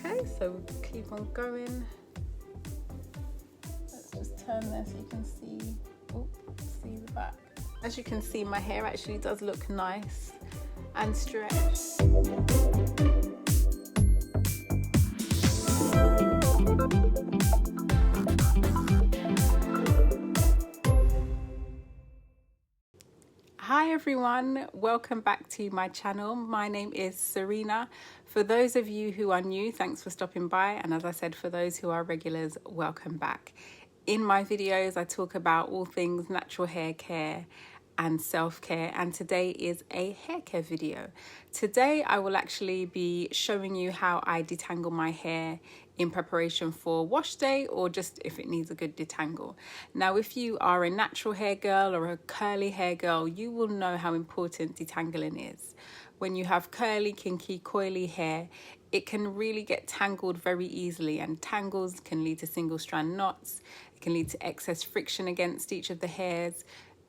Okay, so keep on going. Let's just turn this so you can see, see the back. As you can see, my hair actually does look nice and stretched. Hi everyone, welcome back to my channel. My name is Serena. For those of you who are new, thanks for stopping by, and as I said, for those who are regulars, welcome back. In my videos I talk about all things natural hair care and self-care, and today is a hair care video. Today I will actually be showing you how I detangle my hair in preparation for wash day, or just if it needs a good detangle. Now, if you are a natural hair girl or a curly hair girl, you will know how important detangling is. When you have curly, kinky, coily hair, it can really get tangled very easily, and tangles can lead to single strand knots. It can lead to excess friction against each of the hairs,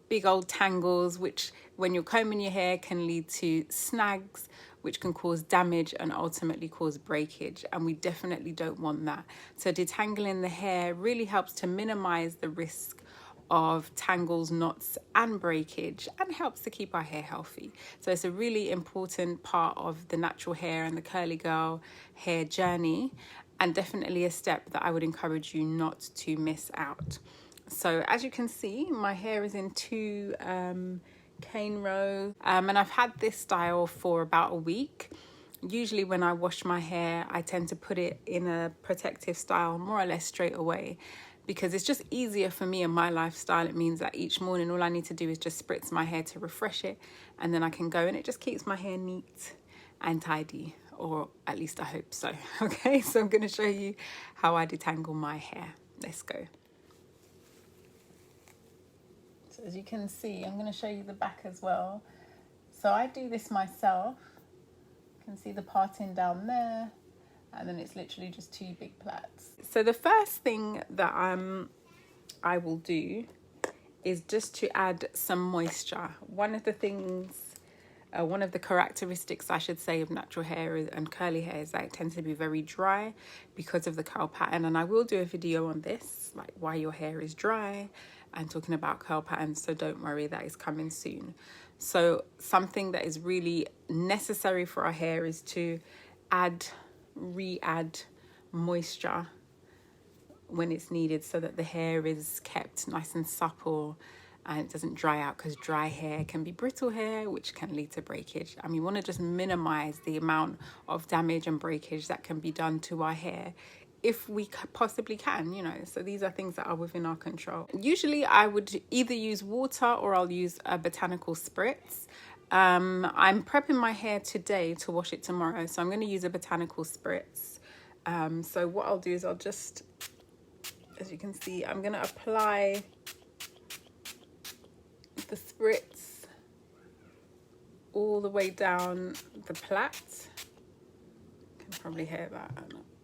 big old tangles, which when you're combing your hair can lead to snags, which can cause damage and ultimately cause breakage, and we definitely don't want that. So detangling the hair really helps to minimize the risk of tangles, knots and breakage, and helps to keep our hair healthy. So it's a really important part of the natural hair and the curly girl hair journey, and definitely a step that I would encourage you not to miss out. So as you can see, my hair is in two cane row, and I've had this style for about a week. Usually when I wash my hair, I tend to put it in a protective style more or less straight away, because it's just easier for me and my lifestyle. It means that each morning all I need to do is just spritz my hair to refresh it, and then I can go, and it just keeps my hair neat and tidy, or at least I hope so. Okay, so I'm going to show you how I detangle my hair. Let's go. So as you can see, I'm going to show you the back as well. So I do this myself. You can see the parting down there, and then it's literally just two big plaits. So the first thing that I will do is just to add some moisture. One of the characteristics, I should say, of natural hair and curly hair is that it tends to be very dry because of the curl pattern, and I will do a video on this, like why your hair is dry, and talking about curl patterns, so don't worry, that is coming soon. So something that is really necessary for our hair is to re-add moisture when it's needed, so that the hair is kept nice and supple and it doesn't dry out, because dry hair can be brittle hair, which can lead to breakage. And we want to just minimize the amount of damage and breakage that can be done to our hair if we possibly can, you know. So these are things that are within our control. Usually I would either use water or I'll use a botanical spritz. I'm prepping my hair today to wash it tomorrow, so I'm going to use a botanical spritz. So what I'll do is I'll just, as you can see, I'm going to apply the spritz all the way down the plait. You can probably hear that.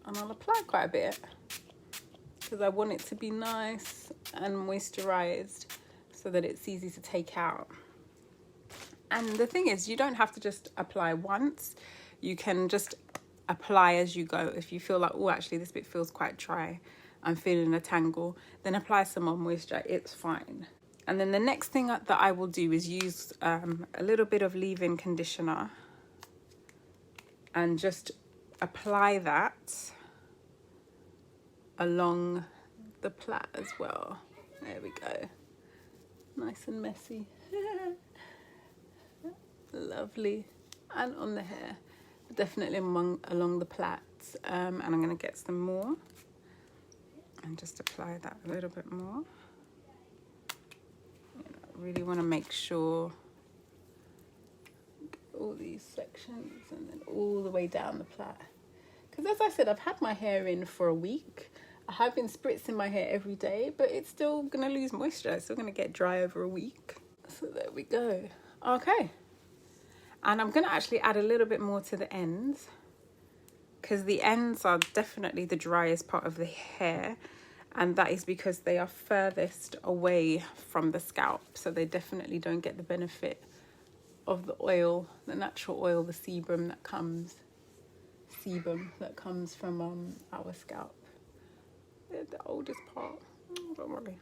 And I'll apply quite a bit because I want it to be nice and moisturized so that it's easy to take out. And the thing is, you don't have to just apply once. You can just apply as you go. If you feel like, oh, actually this bit feels quite dry, I'm feeling a tangle, then apply some more moisture, it's fine. And then the next thing that I will do is use a little bit of leave-in conditioner and just apply that along the plait as well. There we go. Nice and messy. Lovely. And on the hair. Definitely along the plaits. And I'm going to get some more and just apply that a little bit more. You know, I really want to make sure all these sections and then all the way down the plait, because as I said, I've had my hair in for a week. I have been spritzing my hair every day, but it's still gonna lose moisture. It's still gonna get dry over a week. So there we go. Okay, and I'm gonna actually add a little bit more to the ends, because the ends are definitely the driest part of the hair, and that is because they are furthest away from the scalp, so they definitely don't get the benefit of the oil, the natural oil, the sebum that comes sebum that comes from our scalp. The oldest part, don't worry.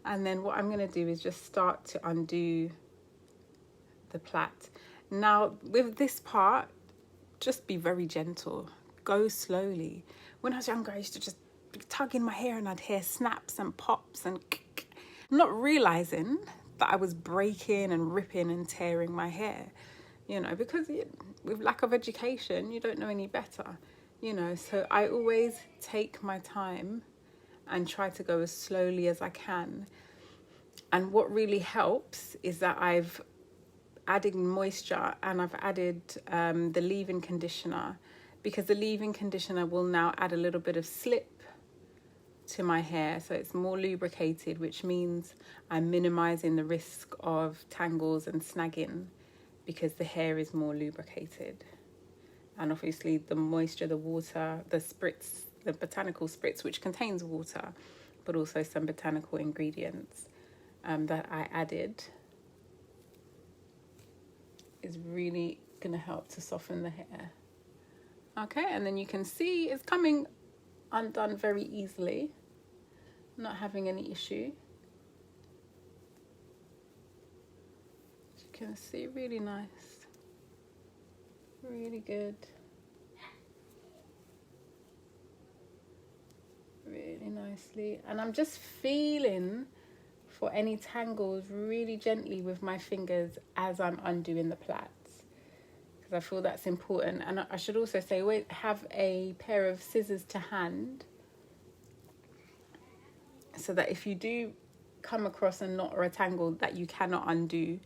And then what I'm going to do is just start to undo the plait. Now with this part, just be very gentle, go slowly. When I was younger, I used to just be tugging my hair and I'd hear snaps and pops and not realizing that I was breaking and ripping and tearing my hair, you know, because with lack of education, you don't know any better, you know. So I always take my time and try to go as slowly as I can. And what really helps is that I've added moisture and I've added the leave-in conditioner, because the leave-in conditioner will now add a little bit of slip to my hair, so it's more lubricated, which means I'm minimizing the risk of tangles and snagging because the hair is more lubricated. And obviously the moisture, the water, the spritz, the botanical spritz, which contains water but also some botanical ingredients that I added, is really going to help to soften the hair. Okay, and then you can see it's coming undone very easily, not having any issue. As you can see, really nice, really good, really nicely. And I'm just feeling for any tangles really gently with my fingers as I'm undoing the plaits, because I feel that's important. And I should also say, wait, have a pair of scissors to hand, so that if you do come across a knot or a tangle that you cannot undo,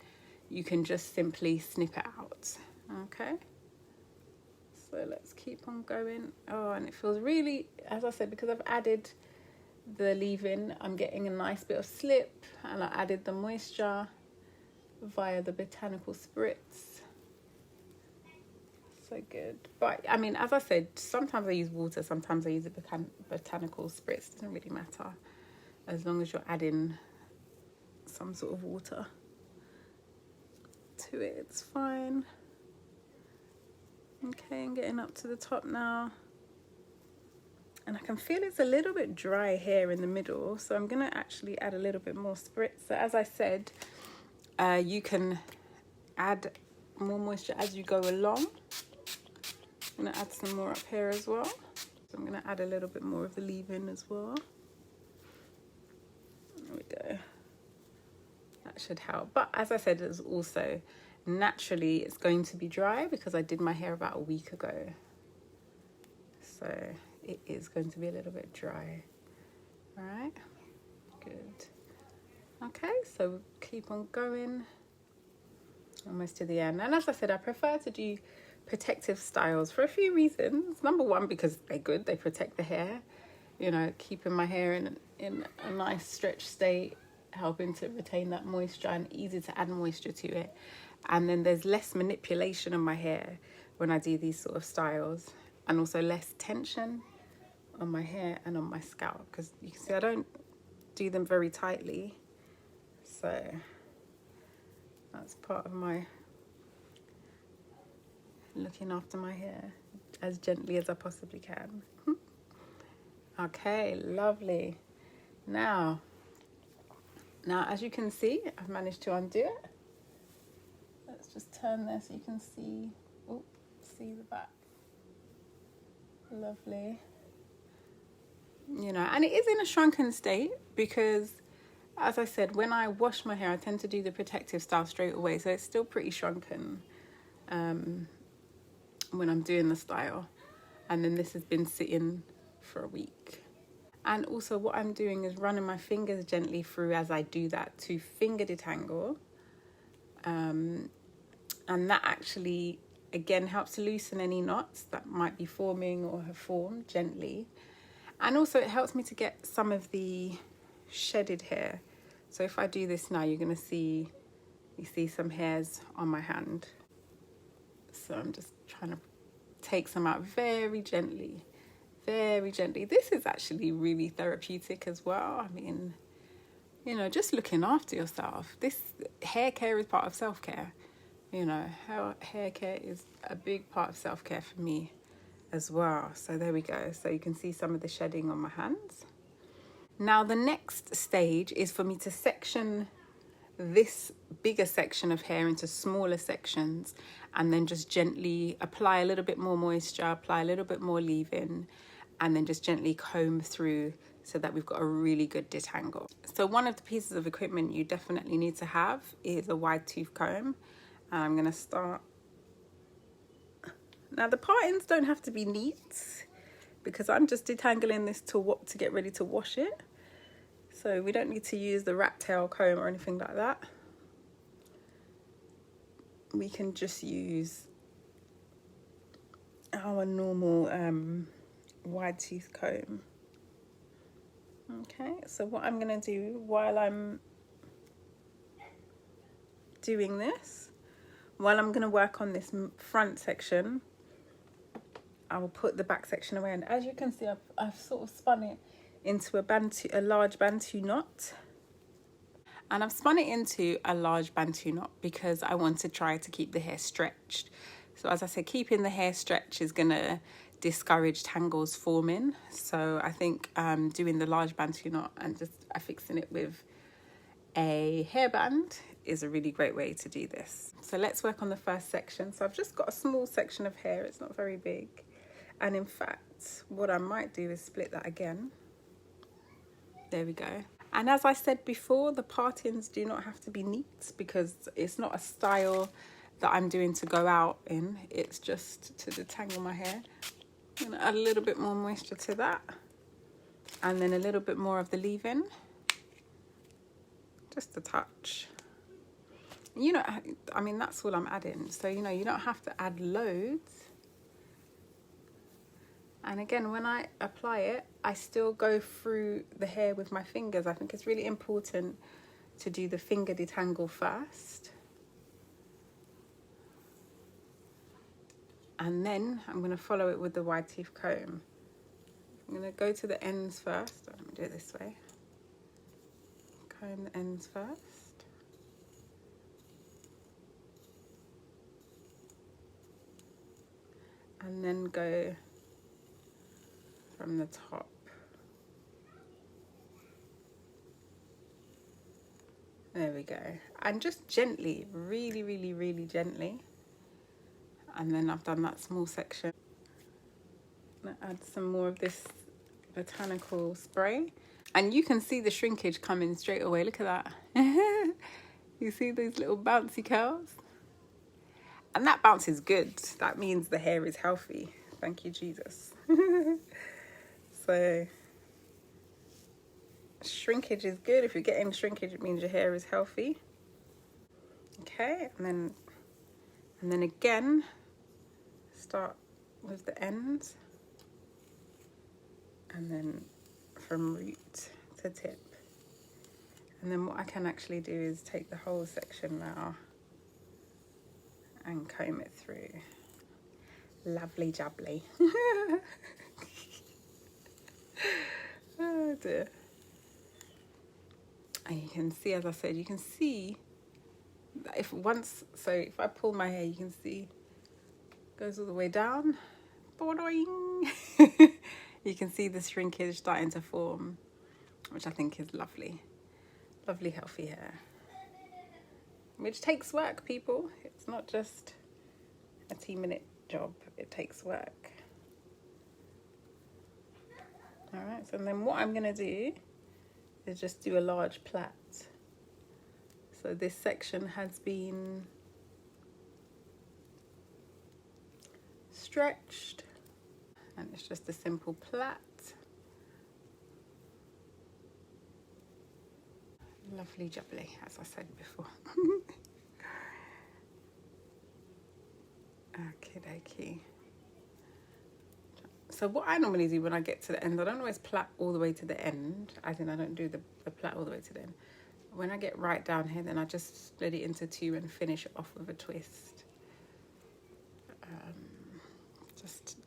you can just simply snip it out. Okay, so let's keep on going. Oh, and it feels really, as I said, because I've added the leave-in, I'm getting a nice bit of slip, and I added the moisture via the botanical spritz. So good. But I mean, as I said, sometimes I use water, sometimes I use a botanical spritz. Doesn't really matter, as long as you're adding some sort of water to it, it's fine. Okay, I'm getting up to the top now, and I can feel it's a little bit dry here in the middle, so I'm gonna actually add a little bit more spritz. So as I said, you can add more moisture as you go along. I'm gonna add some more up here as well. So I'm gonna add a little bit more of the leave-in as well. There we go. That should help. But as I said, it's also naturally it's going to be dry because I did my hair about a week ago. So it is going to be a little bit dry. All right, good. Okay, so keep on going. Almost to the end. And as I said, I prefer to do protective styles for a few reasons. Number one, because they're good, they protect the hair, you know, keeping my hair in a nice stretched state, helping to retain that moisture, and easy to add moisture to it. And then there's less manipulation of my hair when I do these sort of styles, and also less tension on my hair and on my scalp, because you can see I don't do them very tightly, so that's part of my looking after my hair as gently as I possibly can. Okay, lovely. Now as you can see, I've managed to undo it. Let's just turn this so you can see, see the back. Lovely. You know, and it is in a shrunken state because, as I said, when I wash my hair, I tend to do the protective style straight away, so it's still pretty shrunken when I'm doing the style. And then this has been sitting for a week. And also what I'm doing is running my fingers gently through as I do that to finger detangle. And that actually, again, helps to loosen any knots that might be forming or have formed gently. And also it helps me to get some of the shedded hair. So if I do this now, you're going to see, you see some hairs on my hand. So I'm just trying to take some out very gently, very gently. This is actually really therapeutic as well. I mean, you know, just looking after yourself. This hair care is part of self-care. you know, hair care is a big part of self-care for me as well. So there we go. So you can see some of the shedding on my hands. Now the next stage is for me to section this bigger section of hair into smaller sections, and then just gently apply a little bit more moisture, apply a little bit more leave-in, and then just gently comb through so that we've got a really good detangle. So one of the pieces of equipment you definitely need to have is a wide tooth comb. And I'm going to start. Now the partings don't have to be neat because I'm just detangling this to get ready to wash it. So we don't need to use the rat tail comb or anything like that. We can just use our normal wide tooth comb. Okay, so what I'm going to do while I'm doing this, while I'm going to work on this front section, I will put the back section away. And as you can see, I've sort of spun it into a large bantu knot. And I've spun it into a large bantu knot because I want to try to keep the hair stretched. So as I said, keeping the hair stretched is going to discourage tangles forming. So I think doing the large bantu knot and just affixing it with a hairband is a really great way to do this. So let's work on the first section. So I've just got a small section of hair. It's not very big. And in fact, what I might do is split that again. There we go. And as I said before, the partings do not have to be neat because it's not a style that I'm doing to go out in. It's just to detangle my hair. I'm going to add a little bit more moisture to that. And then a little bit more of the leave-in. Just a touch. You know, I mean, that's all I'm adding. So, you know, you don't have to add loads. And again, when I apply it, I still go through the hair with my fingers. I think it's really important to do the finger detangle first. And then I'm going to follow it with the wide tooth comb. I'm going to go to the ends first. Let me do it this way. Comb the ends first. And then go from the top. There we go. And just gently, really, really, really gently. And then I've done that small section. I'm gonna add some more of this botanical spray. And you can see the shrinkage coming straight away. Look at that. You see those little bouncy curls? And that bounce is good. That means the hair is healthy. Thank you, Jesus. So shrinkage is good. If you're getting shrinkage, it means your hair is healthy. Okay, and then again, start with the ends, and then from root to tip. And then what I can actually do is take the whole section now and comb it through. Lovely jubbly. Oh dear. And you can see, as I said, you can see that if I pull my hair, you can see it goes all the way down. Boing. You can see the shrinkage starting to form, which I think is lovely. Lovely, healthy hair. Which takes work, people. It's not just a 2-minute job. It takes work. All right, so then what I'm going to do is just do a large plait. So this section has been stretched, and it's just a simple plait. Lovely jubbly, as I said before. Okie dokie. So what I normally do when I get to the end, I don't always plait all the way to the end, as in I don't do the plait all the way to the end. When I get right down here, then I just split it into 2 and finish it off with a twist.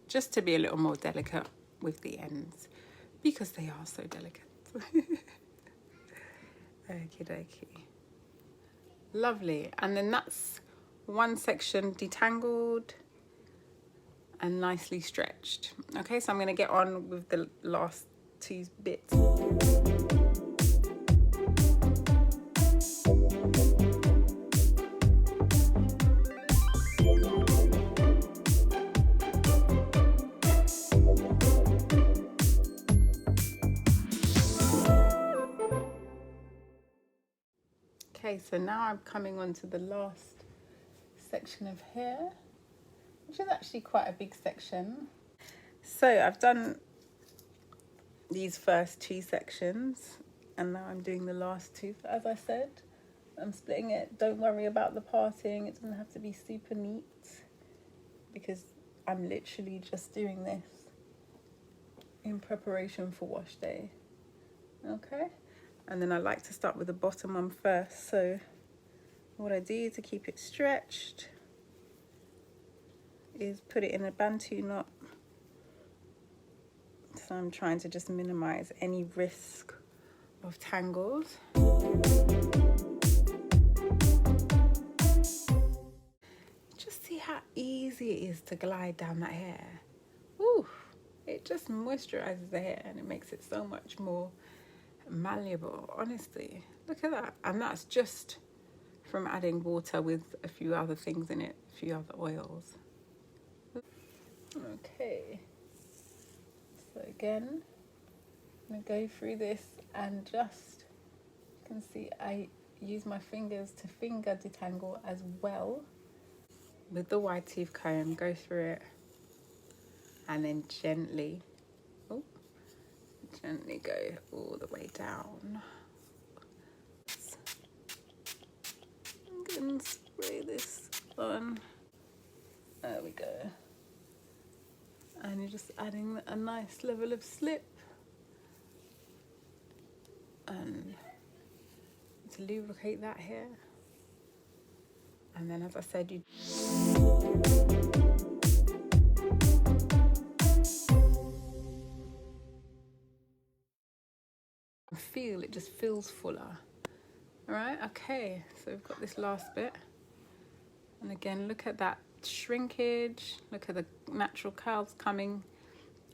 Just to be a little more delicate with the ends, because they are so delicate. Okie dokie. Lovely. And then that's one section detangled and nicely stretched. Okay, so I'm going to get on with the last two bits. Okay, so now I'm coming on to the last section of hair, which is actually quite a big section. So I've done these first two sections and now I'm doing the last two. As I said, I'm splitting it. Don't worry about the parting. It doesn't have to be super neat because I'm literally just doing this in preparation for wash day. Okay, and then I like to start with the bottom one first. So what I do to keep it stretched is put it in a bantu knot. So I'm trying to just minimize any risk of tangles. Just see how easy it is to glide down that hair. Ooh, it just moisturizes the hair and it makes it so much more malleable, honestly. Look at that. And that's just from adding water with a few other things in it, a few other oils. Okay, so again, I'm going to go through this and just, you can see I use my fingers to finger detangle as well. With the wide tooth comb, go through it and then gently, gently go all the way down. I'm going to spray this on. There we go. And you're just adding a nice level of slip and to lubricate that hair. And then, as I said, you feel it just feels fuller. All right, okay, so we've got this last bit. And again, look at that shrinkage. Look at the natural curls coming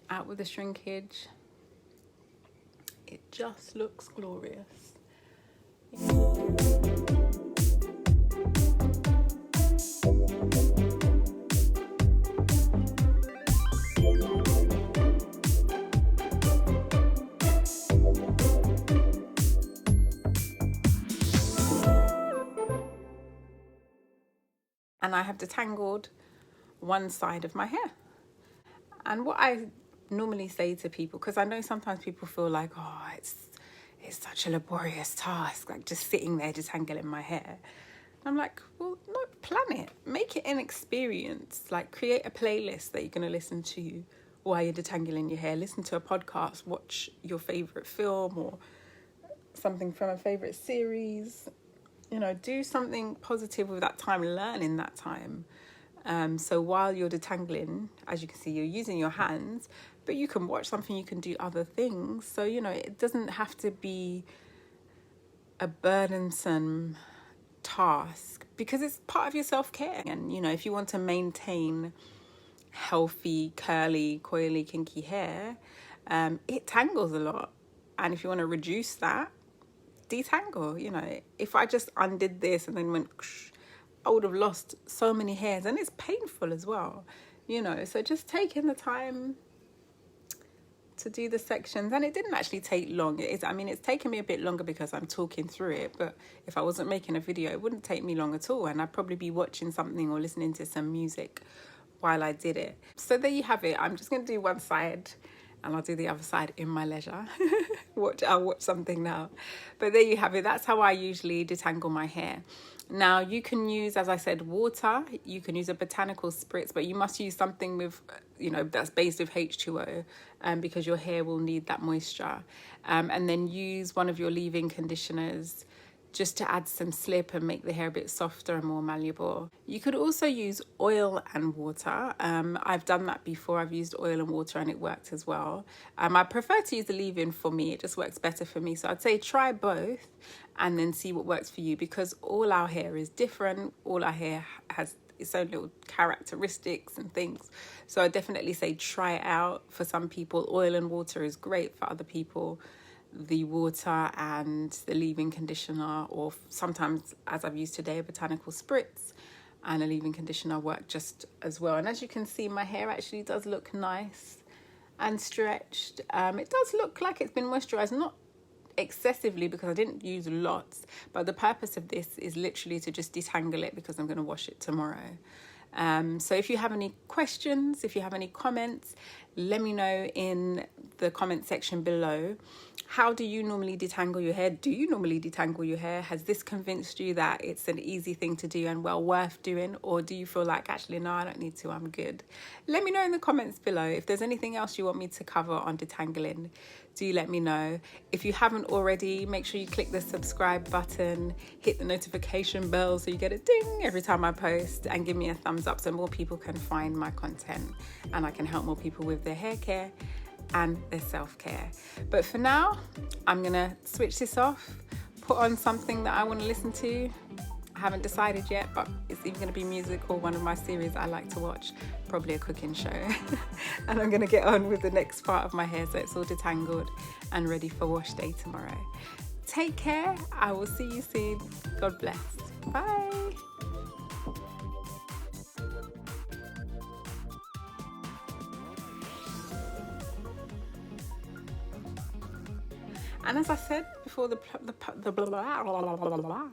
out with the shrinkage. It just looks glorious. And I have detangled one side of my hair. And what I normally say to people, because I know sometimes people feel like, oh, it's such a laborious task, like just sitting there detangling my hair. I'm like, well, no, plan it. Make it an experience. Like, create a playlist that you're going to listen to while you're detangling your hair. Listen to a podcast, watch your favourite film or something from a favourite series. You know, do something positive with that time, learn in that time. So while you're detangling, as you can see, you're using your hands, but you can watch something, you can do other things. So, you know, it doesn't have to be a burdensome task because it's part of your self-care. And, you know, if you want to maintain healthy, curly, coily, kinky hair, it tangles a lot. And if you want to reduce that, detangle. You know, if I just undid this and then went, I would have lost so many hairs, and it's painful as well, you know. So just taking the time to do the sections, and it didn't actually take long. It's taken me a bit longer because I'm talking through it, but if I wasn't making a video, it wouldn't take me long at all, and I'd probably be watching something or listening to some music while I did it. So there you have it. I'm just going to do one side and I'll do the other side in my leisure. I'll watch something now. But there you have it. That's how I usually detangle my hair. Now, you can use, as I said, water. You can use a botanical spritz, but you must use something with, you know, that's based with H2O, because your hair will need that moisture. And then use one of your leave-in conditioners just to add some slip and make the hair a bit softer and more malleable. You could also use oil and water. I've done that before. I've used oil and water and it worked as well. I prefer to use the leave-in for me. It just works better for me. So I'd say try both and then see what works for you, because all our hair is different. All our hair has its own little characteristics and things. So I definitely say try it out. For some people, oil and water is great. For other people, the water and the leave-in conditioner, or sometimes, as I've used today, a botanical spritz and a leave-in conditioner work just as well. And as you can see, my hair actually does look nice and stretched. It does look like it's been moisturized, not excessively because I didn't use lots, but the purpose of this is literally to just detangle it because I'm going to wash it tomorrow. So if you have any questions, if you have any comments, let me know in the comment section below. How do you normally detangle your hair? Do you normally detangle your hair? Has this convinced you that it's an easy thing to do and well worth doing? Or do you feel like, actually, no, I don't need to, I'm good? Let me know in the comments below. If there's anything else you want me to cover on detangling, do let me know. If you haven't already, make sure you click the subscribe button, hit the notification bell so you get a ding every time I post, and give me a thumbs up so more people can find my content and I can help more people with their hair care and their self-care. But for now, I'm gonna switch this off, put on something that I want to listen to. I haven't decided yet, but it's either going to be music or one of my series I like to watch, probably a cooking show. And I'm going to get on with the next part of my hair so it's all detangled and ready for wash day tomorrow. Take care. I will see you soon. God bless. Bye. And as I said before, the blah, blah, blah, blah, blah, blah.